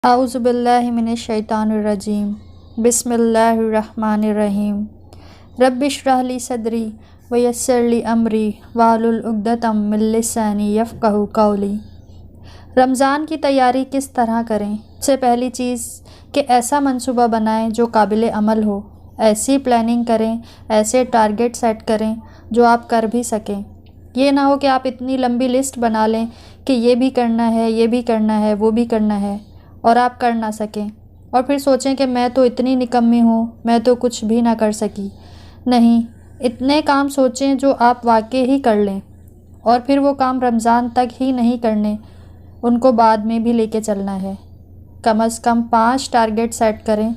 اعوذ باللہ من الشیطان الرجیم بسم اللہ الرحمن الرحیم رب اشرح لی صدری ویسر لی امری واحلل عقدۃ من لسانی یفقہوا قولی۔ رمضان کی تیاری کس طرح کریں؟ سب سے پہلی چیز کہ ایسا منصوبہ بنائیں جو قابل عمل ہو، ایسی پلاننگ کریں، ایسے ٹارگٹ سیٹ کریں جو آپ کر بھی سکیں۔ یہ نہ ہو کہ آپ اتنی لمبی لسٹ بنا لیں کہ یہ بھی کرنا ہے، یہ بھی کرنا ہے، وہ بھی کرنا ہے اور آپ کر نہ سکیں، اور پھر سوچیں کہ میں تو اتنی نکمی ہوں، میں تو کچھ بھی نہ کر سکی۔ نہیں، اتنے کام سوچیں جو آپ واقعی ہی کر لیں، اور پھر وہ کام رمضان تک ہی نہیں کرنے، ان کو بعد میں بھی لے کے چلنا ہے۔ کم از کم 5 ٹارگٹ سیٹ کریں،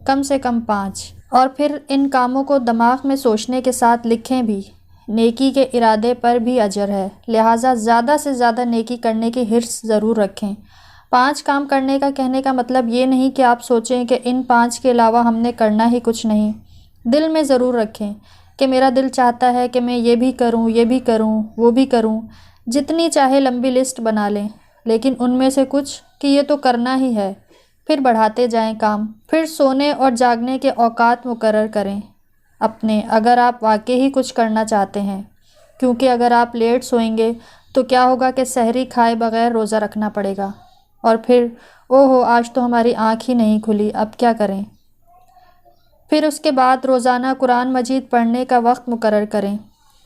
کم سے کم 5، اور پھر ان کاموں کو دماغ میں سوچنے کے ساتھ لکھیں بھی۔ نیکی کے ارادے پر بھی اجر ہے، لہٰذا زیادہ سے زیادہ نیکی کرنے کی حرص ضرور رکھیں۔ 5 کام کرنے کا کہنے کا مطلب یہ نہیں کہ آپ سوچیں کہ ان 5 کے علاوہ ہم نے کرنا ہی کچھ نہیں۔ دل میں ضرور رکھیں کہ میرا دل چاہتا ہے کہ میں یہ بھی کروں، یہ بھی کروں، وہ بھی کروں۔ جتنی چاہے لمبی لسٹ بنا لیں، لیکن ان میں سے کچھ کہ یہ تو کرنا ہی ہے، پھر بڑھاتے جائیں کام۔ پھر سونے اور جاگنے کے اوقات مقرر کریں اپنے، اگر آپ واقعی ہی کچھ کرنا چاہتے ہیں، کیونکہ اگر آپ لیٹ سوئیں گے تو کیا ہوگا کہ سحری کھائے بغیر روزہ رکھنا پڑے گا، اور پھر اوہو آج تو ہماری آنکھ ہی نہیں کھلی، اب کیا کریں۔ پھر اس کے بعد روزانہ قرآن مجید پڑھنے کا وقت مقرر کریں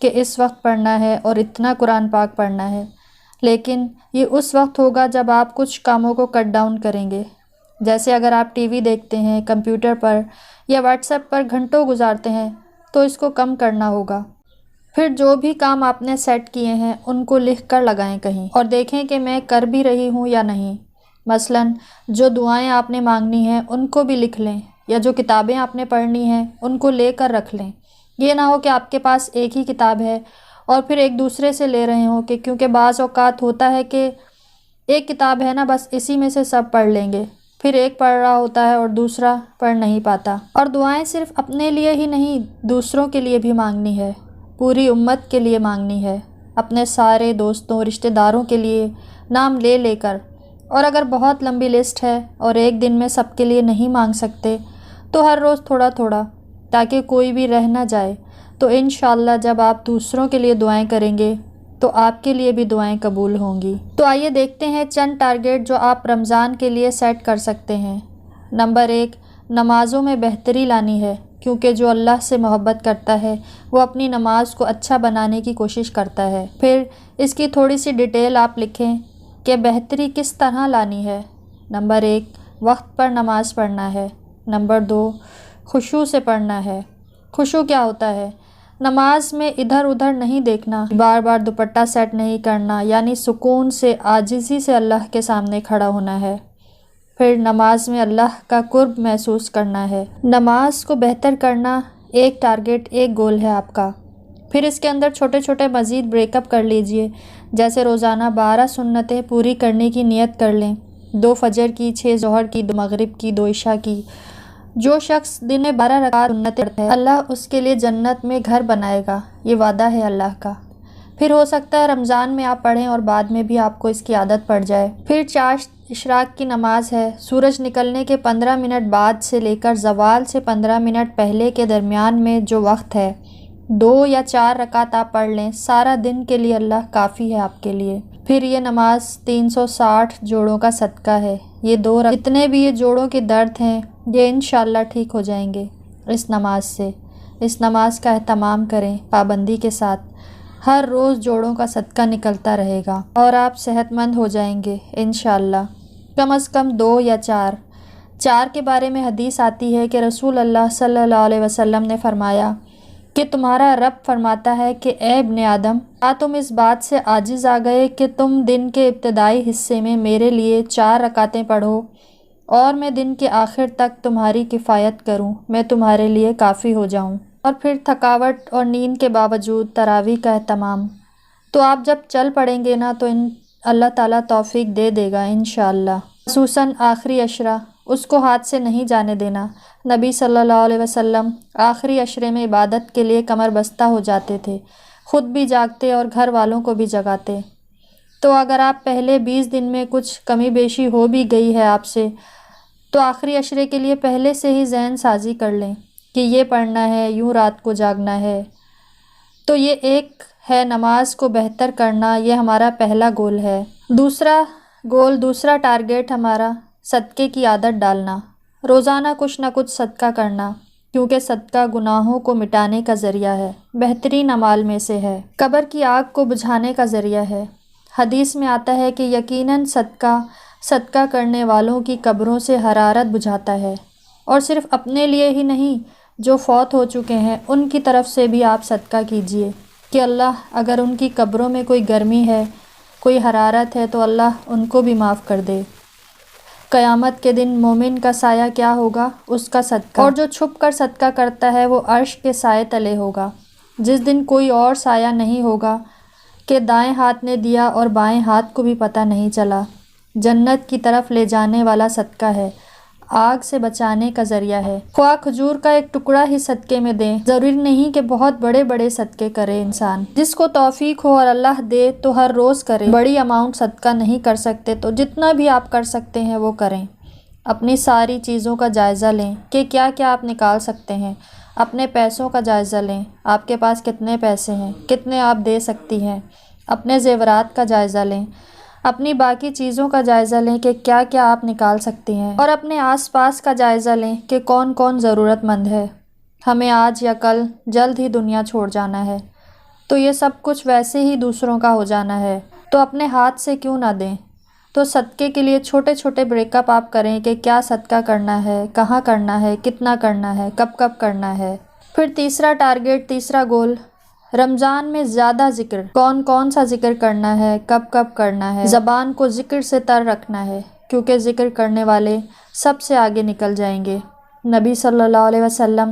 کہ اس وقت پڑھنا ہے اور اتنا قرآن پاک پڑھنا ہے، لیکن یہ اس وقت ہوگا جب آپ کچھ کاموں کو کٹ ڈاؤن کریں گے، جیسے اگر آپ ٹی وی دیکھتے ہیں، کمپیوٹر پر یا واٹس ایپ پر گھنٹوں گزارتے ہیں تو اس کو کم کرنا ہوگا۔ پھر جو بھی کام آپ نے سیٹ کیے ہیں ان کو لکھ کر لگائیں کہیں، اور دیکھیں کہ میں کر بھی رہی ہوں یا نہیں۔ مثلاً جو دعائیں آپ نے مانگنی ہیں ان کو بھی لکھ لیں، یا جو کتابیں آپ نے پڑھنی ہیں ان کو لے کر رکھ لیں۔ یہ نہ ہو کہ آپ کے پاس ایک ہی کتاب ہے اور پھر ایک دوسرے سے لے رہے ہوں، کہ کیونکہ بعض اوقات ہوتا ہے کہ ایک کتاب ہے نا، بس اسی میں سے سب پڑھ لیں گے، پھر ایک پڑھ رہا ہوتا ہے اور دوسرا پڑھ نہیں پاتا۔ اور دعائیں صرف اپنے لیے ہی نہیں، دوسروں کے لیے بھی مانگنی ہے، پوری امت کے لیے مانگنی ہے، اپنے سارے دوستوں، رشتہ داروں کے لیے نام لے لے کر۔ اور اگر بہت لمبی لسٹ ہے اور ایک دن میں سب کے لیے نہیں مانگ سکتے تو ہر روز تھوڑا تھوڑا، تاکہ کوئی بھی رہ نہ جائے، تو انشاءاللہ جب آپ دوسروں کے لیے دعائیں کریں گے تو آپ کے لیے بھی دعائیں قبول ہوں گی۔ تو آئیے دیکھتے ہیں چند ٹارگٹ جو آپ رمضان کے لیے سیٹ کر سکتے ہیں۔ نمبر 1، نمازوں میں بہتری لانی ہے، کیونکہ جو اللہ سے محبت کرتا ہے وہ اپنی نماز کو اچھا بنانے کی کوشش کرتا ہے۔ پھر اس کی تھوڑی سی ڈیٹیل آپ لکھیں کہ بہتری کس طرح لانی ہے۔ نمبر 1، وقت پر نماز پڑھنا ہے۔ نمبر 2، خشوع سے پڑھنا ہے۔ خشوع کیا ہوتا ہے؟ نماز میں ادھر ادھر نہیں دیکھنا، بار بار دوپٹہ سیٹ نہیں کرنا، یعنی سکون سے، عاجزی سے اللہ کے سامنے کھڑا ہونا ہے۔ پھر نماز میں اللہ کا قرب محسوس کرنا ہے۔ نماز کو بہتر کرنا ایک ٹارگٹ، ایک گول ہے آپ کا۔ پھر اس کے اندر چھوٹے چھوٹے مزید بریک اپ کر لیجئے، جیسے روزانہ 12 سنتیں پوری کرنے کی نیت کر لیں، 2 فجر کی، 6 ظہر کی، 2 مغرب کی، 2 عشاء کی۔ جو شخص دن میں 12 رکعت سنتیں پڑھتا ہے، اللہ اس کے لیے جنت میں گھر بنائے گا، یہ وعدہ ہے اللہ کا۔ پھر ہو سکتا ہے رمضان میں آپ پڑھیں اور بعد میں بھی آپ کو اس کی عادت پڑ جائے۔ پھر چاشت اشراق کی نماز ہے، سورج نکلنے کے 15 منٹ بعد سے لے کر زوال سے 15 منٹ پہلے کے درمیان میں جو وقت ہے، 2 یا 4 رکعت آپ پڑھ لیں، سارا دن کے لیے اللہ کافی ہے آپ کے لیے۔ پھر یہ نماز 360 جوڑوں کا صدقہ ہے، یہ 2 جتنے بھی یہ جوڑوں کے درد ہیں یہ انشاءاللہ ٹھیک ہو جائیں گے اس نماز سے۔ اس نماز کا اہتمام کریں پابندی کے ساتھ، ہر روز جوڑوں کا صدقہ نکلتا رہے گا اور آپ صحت مند ہو جائیں گے انشاءاللہ۔ کم از کم 2 یا 4۔ 4 کے بارے میں حدیث آتی ہے کہ رسول اللہ صلی اللہ علیہ وسلم نے فرمایا کہ تمہارا رب فرماتا ہے کہ اے ابن آدم، کیا تم اس بات سے عاجز آ گئے کہ تم دن کے ابتدائی حصے میں میرے لیے 4 رکعتیں پڑھو اور میں دن کے آخر تک تمہاری کفایت کروں، میں تمہارے لیے کافی ہو جاؤں۔ اور پھر تھکاوٹ اور نیند کے باوجود تراویح کا اہتمام، تو آپ جب چل پڑیں گے نا تو اللہ تعالیٰ توفیق دے دے گا انشاءاللہ۔ خصوصاً آخری عشرہ، اس کو ہاتھ سے نہیں جانے دینا۔ نبی صلی اللہ علیہ وسلم آخری عشرے میں عبادت کے لیے کمر بستہ ہو جاتے تھے، خود بھی جاگتے اور گھر والوں کو بھی جگاتے۔ تو اگر آپ پہلے 20 دن میں کچھ کمی بیشی ہو بھی گئی ہے آپ سے، تو آخری عشرے کے لیے پہلے سے ہی ذہن سازی کر لیں کہ یہ پڑھنا ہے، یوں رات کو جاگنا ہے۔ تو یہ ایک ہے نماز کو بہتر کرنا، یہ ہمارا پہلا گول ہے۔ دوسرا ٹارگیٹ ہمارا صدقے کی عادت ڈالنا، روزانہ کچھ نہ کچھ صدقہ کرنا، کیونکہ صدقہ گناہوں کو مٹانے کا ذریعہ ہے، بہترین اعمال میں سے ہے، قبر کی آگ کو بجھانے کا ذریعہ ہے۔ حدیث میں آتا ہے کہ یقیناً صدقہ کرنے والوں کی قبروں سے حرارت بجھاتا ہے، اور صرف اپنے لیے ہی نہیں، جو فوت ہو چکے ہیں ان کی طرف سے بھی آپ صدقہ کیجئے کہ اللہ اگر ان کی قبروں میں کوئی گرمی ہے، کوئی حرارت ہے، تو اللہ ان کو بھی معاف کر دے۔ قیامت کے دن مومن کا سایہ کیا ہوگا؟ اس کا صدقہ، اور جو چھپ کر صدقہ کرتا ہے وہ عرش کے سائے تلے ہوگا، جس دن کوئی اور سایہ نہیں ہوگا کہ دائیں ہاتھ نے دیا اور بائیں ہاتھ کو بھی پتہ نہیں چلا۔ جنت کی طرف لے جانے والا صدقہ ہے، آگ سے بچانے کا ذریعہ ہے۔ خواہ کھجور کا ایک ٹکڑا ہی صدقے میں دیں، ضروری نہیں کہ بہت بڑے بڑے صدقے کرے انسان، جس کو توفیق ہو اور اللہ دے تو ہر روز کرے۔ بڑی اماؤنٹ صدقہ نہیں کر سکتے تو جتنا بھی آپ کر سکتے ہیں وہ کریں۔ اپنی ساری چیزوں کا جائزہ لیں کہ کیا کیا آپ نکال سکتے ہیں، اپنے پیسوں کا جائزہ لیں، آپ کے پاس کتنے پیسے ہیں، کتنے آپ دے سکتی ہیں، اپنے زیورات کا جائزہ لیں، اپنی باقی چیزوں کا جائزہ لیں کہ کیا کیا آپ نکال سکتی ہیں، اور اپنے آس پاس کا جائزہ لیں کہ کون کون ضرورت مند ہے۔ ہمیں آج یا کل جلد ہی دنیا چھوڑ جانا ہے، تو یہ سب کچھ ویسے ہی دوسروں کا ہو جانا ہے، تو اپنے ہاتھ سے کیوں نہ دیں۔ تو صدقے کے لیے چھوٹے چھوٹے بریک اپ آپ کریں کہ کیا صدقہ کرنا ہے، کہاں کرنا ہے، کتنا کرنا ہے، کب کب کرنا ہے۔ پھر تیسرا ٹارگیٹ، تیسرا گول، رمضان میں زیادہ ذکر، کون سا ذکر کرنا ہے، کب کب کرنا ہے، زبان کو ذکر سے تر رکھنا ہے، کیونکہ ذکر کرنے والے سب سے آگے نکل جائیں گے۔ نبی صلی اللہ علیہ وسلم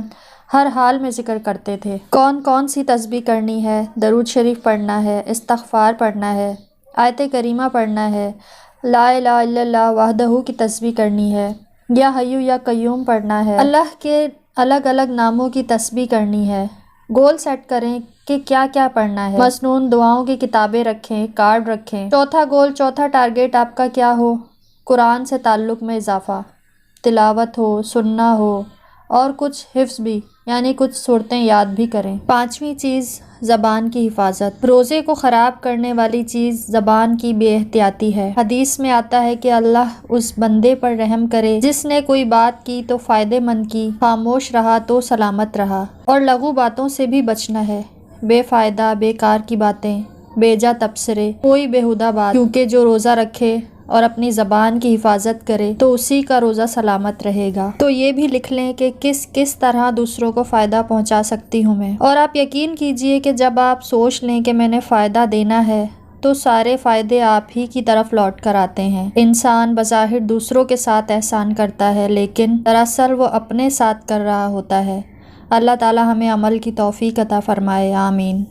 ہر حال میں ذکر کرتے تھے۔ کون سی تسبیح کرنی ہے، درود شریف پڑھنا ہے، استغفار پڑھنا ہے، آیت کریمہ پڑھنا ہے، لا الہ الا اللہ وحدہ کی تسبیح کرنی ہے، یا حیو یا قیوم پڑھنا ہے، اللہ کے الگ الگ ناموں کی تسبیح کرنی ہے۔ گول سیٹ کریں کہ کیا کیا پڑھنا ہے، مسنون دعاؤں کی کتابیں رکھیں، کارڈ رکھیں۔ چوتھا ٹارگیٹ آپ کا کیا ہو؟ قرآن سے تعلق میں اضافہ، تلاوت ہو، سننا ہو، اور کچھ حفظ بھی، یعنی کچھ صورتیں یاد بھی کریں۔ پانچویں چیز، زبان کی حفاظت۔ روزے کو خراب کرنے والی چیز زبان کی بے احتیاطی ہے۔ حدیث میں آتا ہے کہ اللہ اس بندے پر رحم کرے جس نے کوئی بات کی تو فائدے مند کی، خاموش رہا تو سلامت رہا۔ اور لغو باتوں سے بھی بچنا ہے، بے فائدہ بیکار کی باتیں، بیجا تبصرے، کوئی بیہودہ بات، کیونکہ جو روزہ رکھے اور اپنی زبان کی حفاظت کرے تو اسی کا روزہ سلامت رہے گا۔ تو یہ بھی لکھ لیں کہ کس طرح دوسروں کو فائدہ پہنچا سکتی ہوں میں۔ اور آپ یقین کیجئے کہ جب آپ سوچ لیں کہ میں نے فائدہ دینا ہے تو سارے فائدے آپ ہی کی طرف لوٹ کر آتے ہیں۔ انسان بظاہر دوسروں کے ساتھ احسان کرتا ہے، لیکن دراصل وہ اپنے ساتھ کر رہا ہوتا ہے۔ اللہ تعالی ہمیں عمل کی توفیق عطا فرمائے، آمین۔